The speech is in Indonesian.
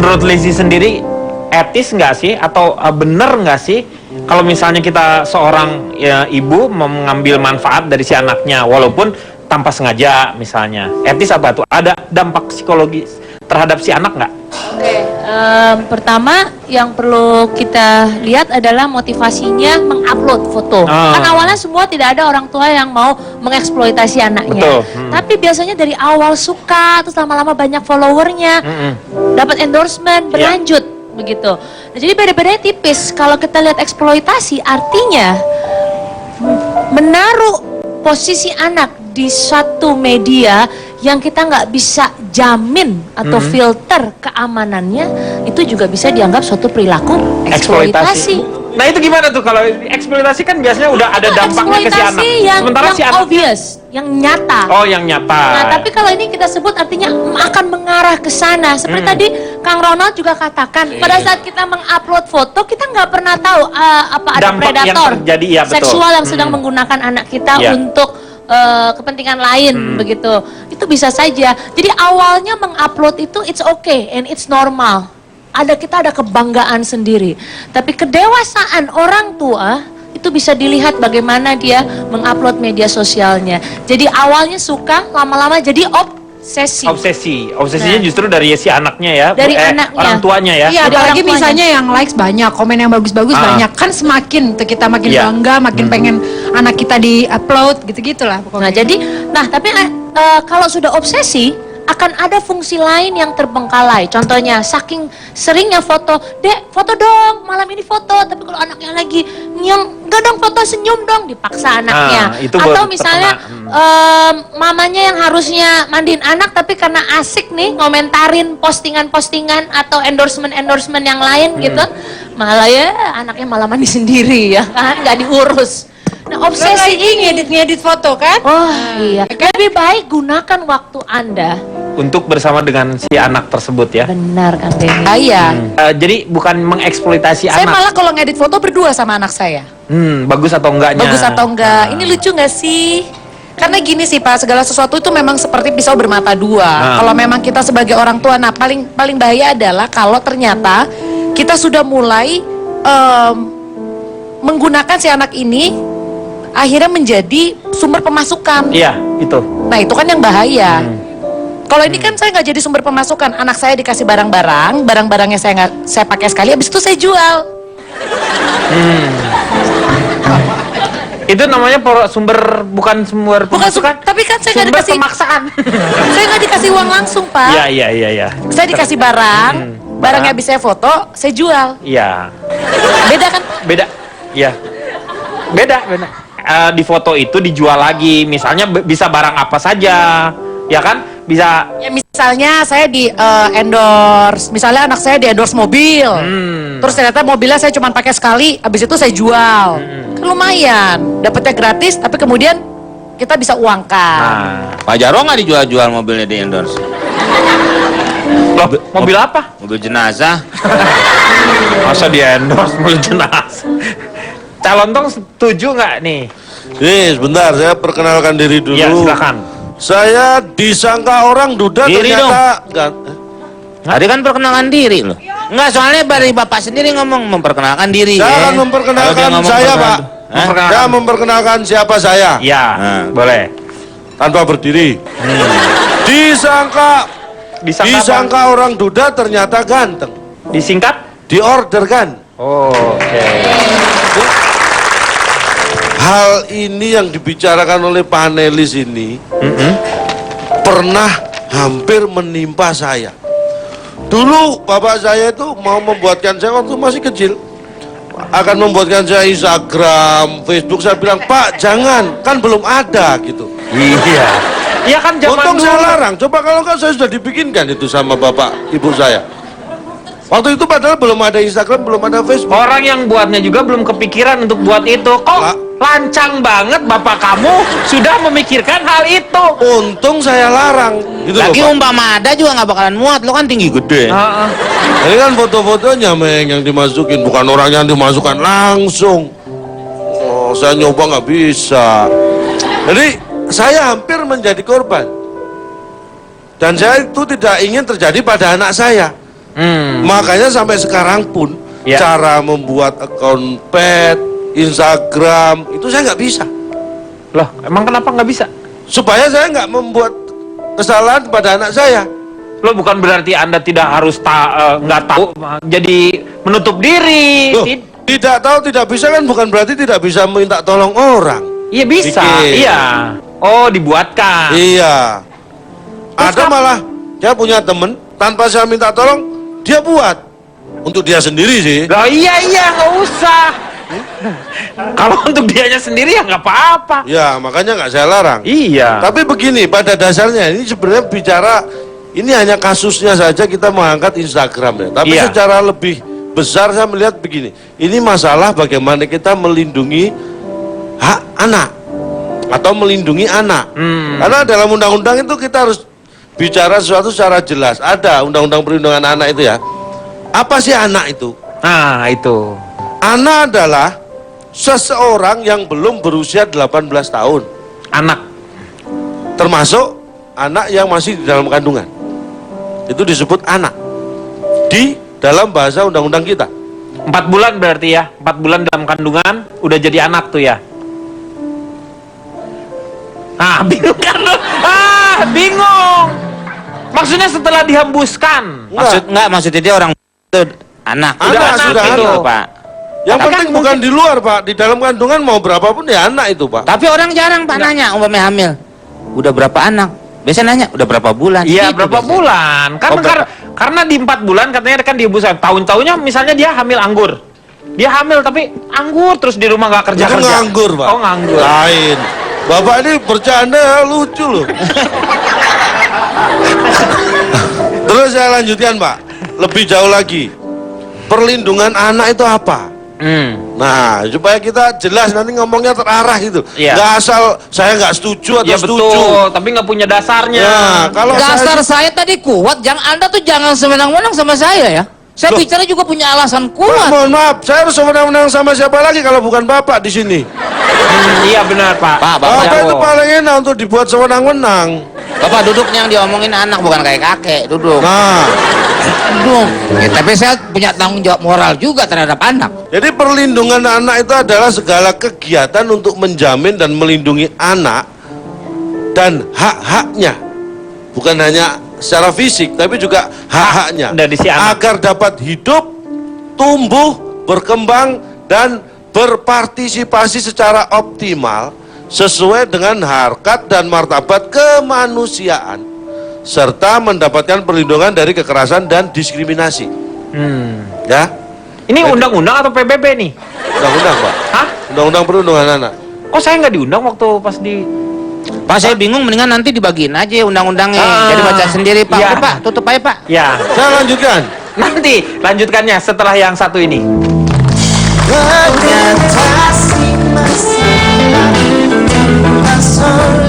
menurut Lizzy sendiri etis nggak sih atau bener nggak sih kalau misalnya kita seorang ibu mengambil manfaat dari si anaknya walaupun tanpa sengaja misalnya, etis apa tuh? Ada dampak psikologis terhadap si anak nggak? Oke, pertama yang perlu kita lihat adalah motivasinya mengupload foto. Kan awalnya semua tidak ada orang tua yang mau mengeksploitasi anaknya. Tapi biasanya dari awal suka, terus lama-lama banyak followernya, dapat endorsement, berlanjut begitu. Nah, jadi beda-bedanya tipis. Kalau kita lihat eksploitasi, artinya menaruh posisi anak di suatu media yang kita nggak bisa jamin atau filter keamanannya, itu juga bisa dianggap suatu perilaku eksploitasi. Nah itu gimana tuh kalau eksploitasi kan biasanya udah ada dampaknya ke si anak. Sementara si anak obvious, yang nyata. Oh, yang nyata. Nah, tapi kalau ini kita sebut artinya akan mengarah ke sana. Seperti tadi Kang Ronald juga katakan, pada saat kita mengupload foto, kita nggak pernah tahu apa ada dampak predator yang terjadi, ya, betul. seksual yang sedang menggunakan anak kita untuk kepentingan lain begitu. Itu bisa saja. Jadi awalnya mengupload itu it's okay and it's normal. Kita ada kebanggaan sendiri. Tapi kedewasaan orang tua itu bisa dilihat bagaimana dia mengupload media sosialnya. Jadi awalnya suka, lama-lama jadi obsesinya justru dari si anaknya ya, dari anaknya, orang tuanya ya. Iya, apalagi misalnya yang likes banyak, komen yang bagus-bagus banyak, kan semakin kita makin bangga, makin pengen anak kita di-upload gitu-gitulah pokoknya. Nah tapi kalau sudah obsesi akan ada fungsi lain yang terbengkalai. Contohnya, saking seringnya foto, "Dek, foto dong, malam ini foto." Tapi kalau anaknya lagi nyium, "Enggak dong, foto, senyum dong," dipaksa anaknya. Atau misalnya mamanya yang harusnya mandiin anak, tapi karena asik nih ngomentarin postingan-postingan atau endorsement yang lain gitu, malah anaknya malah mandi sendiri ya kan, nggak diurus. Nah, obsesi ngedit foto kan? Oh iya. Lebih baik gunakan waktu Anda untuk bersama dengan si anak tersebut ya. Benar kan, Denny? Iya. Jadi bukan mengeksploitasi anak. Saya malah kalau ngedit foto berdua sama anak saya. Bagus atau enggaknya? Bagus atau enggak? Ini lucu nggak sih? Karena gini sih Pak, segala sesuatu itu memang seperti pisau bermata dua. Kalau memang kita sebagai orang tua, nah paling bahaya adalah kalau ternyata kita sudah mulai menggunakan si anak ini akhirnya menjadi sumber pemasukan. Iya, itu. Nah itu kan yang bahaya. Kalau ini kan saya nggak jadi sumber pemasukan, anak saya dikasih barang-barangnya saya pakai sekali, habis itu saya jual. Itu namanya bukan sumber pemasukan. Tapi kan saya nggak dikasih pemaksaan. Saya nggak dikasih uang langsung Pak. Iya. Saya dikasih barangnya habis saya foto, saya jual. Iya. Beda kan? Beda. Iya. Beda. Di foto itu dijual lagi, misalnya bisa barang apa saja, ya kan? Bisa. Ya misalnya saya di endorse, misalnya anak saya di endorse mobil, terus ternyata mobilnya saya cuma pakai sekali, habis itu saya jual, kan lumayan, dapetnya gratis, tapi kemudian kita bisa uangkan. Pak Jarwo nggak dijual-jual mobilnya di endorse? Loh, mobil apa? Mobil jenazah. Masa di endorse mobil jenazah? Calon Tong setuju nggak nih? Sebentar, saya perkenalkan diri dulu. Ya, silakan. Saya disangka orang duda Diri ternyata Tadi kan perkenalkan diri loh. Enggak, soalnya dari Bapak sendiri ngomong memperkenalkan diri. Saya akan memperkenalkan saya, Pak. Saya memperkenalkan siapa saya. Ya, boleh. Tanpa berdiri. Disangka orang duda ternyata ganteng. Disingkat? Diorderkan. Oke. Hal ini yang dibicarakan oleh panelis ini pernah hampir menimpa saya. Dulu bapak saya itu mau membuatkan saya waktu masih kecil, akan membuatkan saya Instagram, Facebook. Saya bilang, "Pak, jangan, kan belum ada gitu." Iya. Iya kan zaman untung dulu. saya larang. Coba kalau kan saya sudah dibikinkan itu sama bapak ibu saya. Waktu itu padahal belum ada Instagram, belum ada Facebook. Orang yang buatnya juga belum kepikiran untuk buat itu. Kok lancang banget bapak kamu sudah memikirkan hal itu. Untung saya larang. Gitu Lagi loh, Pak. umpama ada juga nggak bakalan muat, lo kan tinggi gede. Ini kan foto-fotonya Meng yang dimasukin, bukan orang yang dimasukkan langsung. Oh, saya nyoba nggak bisa. Jadi saya hampir menjadi korban. Dan saya itu tidak ingin terjadi pada anak saya. Makanya sampai sekarang pun Ya. cara membuat akun pet, Instagram itu saya nggak bisa. Loh, emang kenapa nggak bisa? Supaya saya nggak membuat kesalahan pada anak saya. Loh, bukan berarti Anda tidak harus nggak tahu, jadi menutup diri. Loh, tidak tahu tidak bisa kan bukan berarti tidak bisa minta tolong orang. Iya bisa, Bikin. iya. Oh, dibuatkan. Iya. Terus Ada malah saya punya temen tanpa saya minta tolong dia buat untuk dia sendiri sih. Loh, iya nggak usah. Kalau untuk dianya sendiri ya nggak apa-apa. Ya makanya nggak saya larang. Iya. Tapi begini, pada dasarnya ini sebenarnya bicara ini hanya kasusnya saja kita mengangkat Instagram ya. Tapi Iya. secara lebih besar saya melihat begini. Ini masalah bagaimana kita melindungi hak anak atau melindungi anak. Karena dalam undang-undang itu kita harus bicara sesuatu secara jelas. Ada undang-undang perlindungan anak itu ya. Apa sih anak itu? Nah, itu. Anak adalah seseorang yang belum berusia 18 tahun. Anak. Termasuk anak yang masih di dalam kandungan. Itu disebut anak di dalam bahasa undang-undang kita. 4 bulan berarti ya. 4 bulan dalam kandungan udah jadi anak tuh ya. Ah, bingung kan lu? Ah, bingung. Maksudnya setelah dihembuskan. Maksudnya dia orang itu anak. Anak, anak sudah itu, anak. Pak. Yang Tapi penting kan bukan di luar Pak, di dalam kandungan mau berapapun ya anak itu Pak. Tapi orang jarang Pak nanya umpamanya hamil. Udah berapa anak? Biasanya nanya udah berapa bulan? Iya, Gitu berapa biasanya. bulan? Karena, Oh, berapa? karena di 4 bulan katanya kan dihembuskan. Tahun-tahunnya misalnya dia hamil anggur. Dia hamil tapi anggur terus di rumah nggak Itu kerja-kerja. nganggur Pak. Oh, nganggur. Lain. Bapak ini bercanda lucu loh. Terus saya lanjutkan Pak, lebih jauh lagi. Perlindungan anak itu apa? Nah, supaya kita jelas nanti ngomongnya terarah gitu. Iya. Nggak asal saya nggak setuju atau Ya setuju. betul, tapi nggak punya dasarnya. Nah, kalau Dasar saya, saya tadi kuat, Anda tuh jangan sewenang-wenang sama saya ya. Saya Loh. bicara juga punya alasan Pak, kuat. mohon maaf, saya harus menang-menang sama siapa lagi kalau bukan Bapak di sini. Iya benar, Pak. Pak, Bapak jago. itu paling enak untuk dibuat sewenang-wenang. Bapak duduknya yang diomongin anak bukan kayak kakek, duduk. Nah, Dong. Ya, tapi saya punya tanggung jawab moral juga terhadap anak. jadi perlindungan anak itu adalah segala kegiatan untuk menjamin dan melindungi anak dan hak-haknya. Bukan hanya secara fisik, tapi juga hak-haknya. dari si anak. Agar dapat hidup, tumbuh, berkembang, dan berpartisipasi secara optimal sesuai dengan harkat dan martabat kemanusiaan serta mendapatkan perlindungan dari kekerasan dan diskriminasi. Ya, Ini undang-undang atau PBB nih? undang-undang Pak. Hah? Undang-undang perlindungan anak. Kok saya nggak diundang waktu pas di... Pak saya bingung, mendingan nanti dibagiin aja undang-undangnya. Ah, Jadi baca sendiri Pak. iya. Udah, Pak, tutup aja Pak. Ya, Saya lanjutkan. nanti lanjutkannya setelah yang satu ini. Mengatasi masalah tak